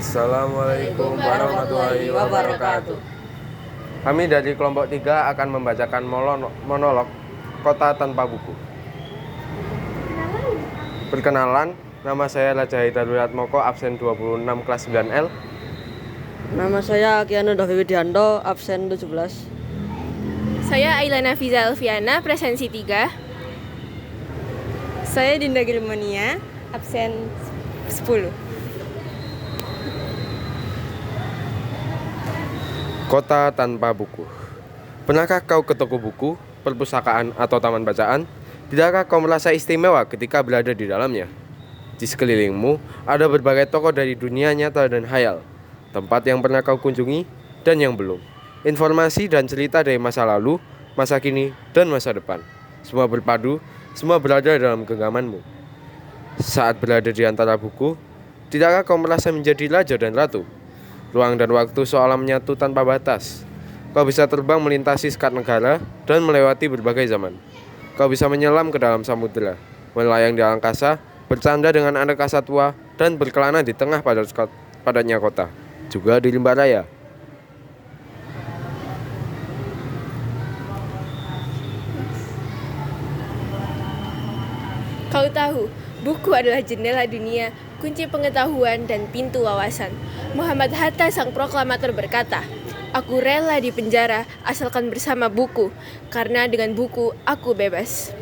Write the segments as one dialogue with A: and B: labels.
A: Assalamualaikum warahmatullahi wabarakatuh. Kami dari kelompok 3 akan membacakan monolog Kota Tanpa Buku. Perkenalan, nama saya Raja Hidarulat Moko, absen 26 kelas 9L.
B: Nama saya Kianu Dovi Widianto, absen 17.
C: Saya Ailana Fiza Alfiana, presensi 3.
D: Saya Dinda Gilmonia, absen 10.
A: Kota Tanpa Buku. Pernahkah kau ke toko buku, perpustakaan, atau taman bacaan? Tidakkah kau merasa istimewa ketika berada di dalamnya? Di sekelilingmu ada berbagai toko dari dunia nyata dan hayal, tempat yang pernah kau kunjungi dan yang belum. Informasi dan cerita dari masa lalu, masa kini, dan masa depan. Semua berpadu, semua berada dalam genggamanmu. Saat berada di antara buku, tidakkah kau merasa menjadi raja dan ratu? Ruang dan waktu seolah menyatu tanpa batas. Kau bisa terbang melintasi sekat negara dan melewati berbagai zaman. Kau bisa menyelam ke dalam samudera, melayang di angkasa, bercanda dengan anak angkasa tua, dan berkelana di tengah padatnya kota, juga di rimba raya.
C: Kau tahu, buku adalah jendela dunia, kunci pengetahuan, dan pintu wawasan. Muhammad Hatta, sang proklamator, berkata, "Aku rela di penjara asalkan bersama buku, karena dengan buku aku bebas."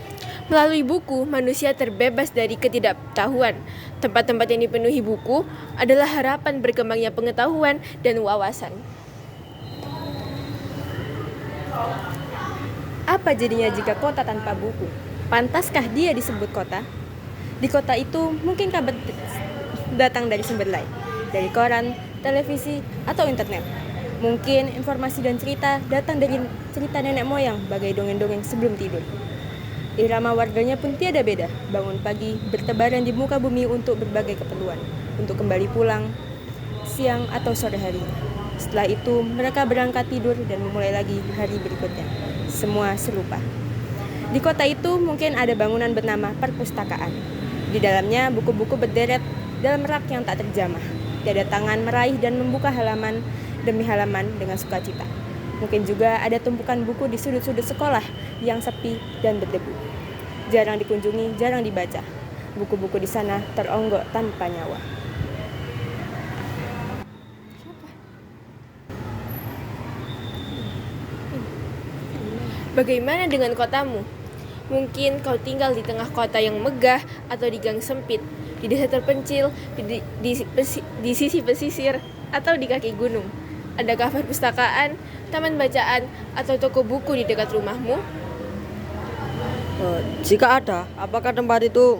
C: Melalui buku, manusia terbebas dari ketidaktahuan. Tempat-tempat yang dipenuhi buku adalah harapan berkembangnya pengetahuan dan wawasan.
D: Apa jadinya jika kota tanpa buku? Pantaskah dia disebut kota? Di kota itu mungkin kabar datang dari sumber lain, dari koran, televisi, atau internet. Mungkin informasi dan cerita datang dari cerita nenek moyang bagai dongeng-dongeng sebelum tidur. Irama warganya pun tiada beda, bangun pagi, bertebaran di muka bumi untuk berbagai keperluan, untuk kembali pulang, siang atau sore hari. Setelah itu, mereka berangkat tidur dan memulai lagi hari berikutnya. Semua serupa. Di kota itu mungkin ada bangunan bernama perpustakaan. Di dalamnya buku-buku berderet dalam rak yang tak terjamah. Tiada tangan meraih dan membuka halaman demi halaman dengan sukacita. Mungkin juga ada tumpukan buku di sudut-sudut sekolah yang sepi dan berdebu. Jarang dikunjungi, jarang dibaca. Buku-buku di sana teronggok tanpa nyawa.
C: Bagaimana dengan kotamu? Mungkin kau tinggal di tengah kota yang megah atau di gang sempit, di desa terpencil, di sisi pesisir, atau di kaki gunung. Adakah perpustakaan, taman bacaan, atau toko buku di dekat rumahmu?
B: Jika ada, apakah tempat itu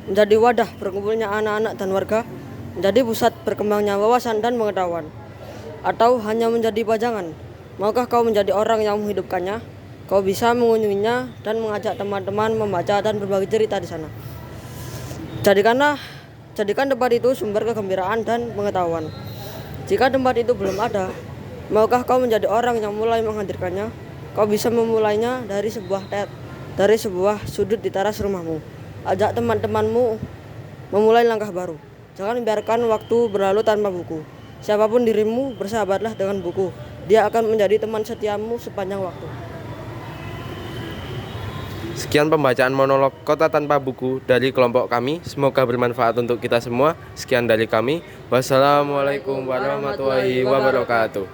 B: menjadi wadah berkumpulnya anak-anak dan warga, menjadi pusat berkembangnya wawasan dan pengetahuan, atau hanya menjadi pajangan? Maukah kau menjadi orang yang menghidupkannya? Kau bisa mengunjunginya dan mengajak teman-teman membaca dan berbagi cerita di sana. Jadikan tempat itu sumber kegembiraan dan pengetahuan. Jika tempat itu belum ada, maukah kau menjadi orang yang mulai menghadirkannya? Kau bisa memulainya dari sebuah sudut di teras rumahmu. Ajak teman-temanmu memulai langkah baru. Jangan biarkan waktu berlalu tanpa buku. Siapapun dirimu, bersahabatlah dengan buku. Dia akan menjadi teman setiamu sepanjang waktu.
A: Sekian pembacaan monolog Kota Tanpa Buku dari kelompok kami. Semoga bermanfaat untuk kita semua. Sekian dari kami. Wassalamualaikum warahmatullahi wabarakatuh.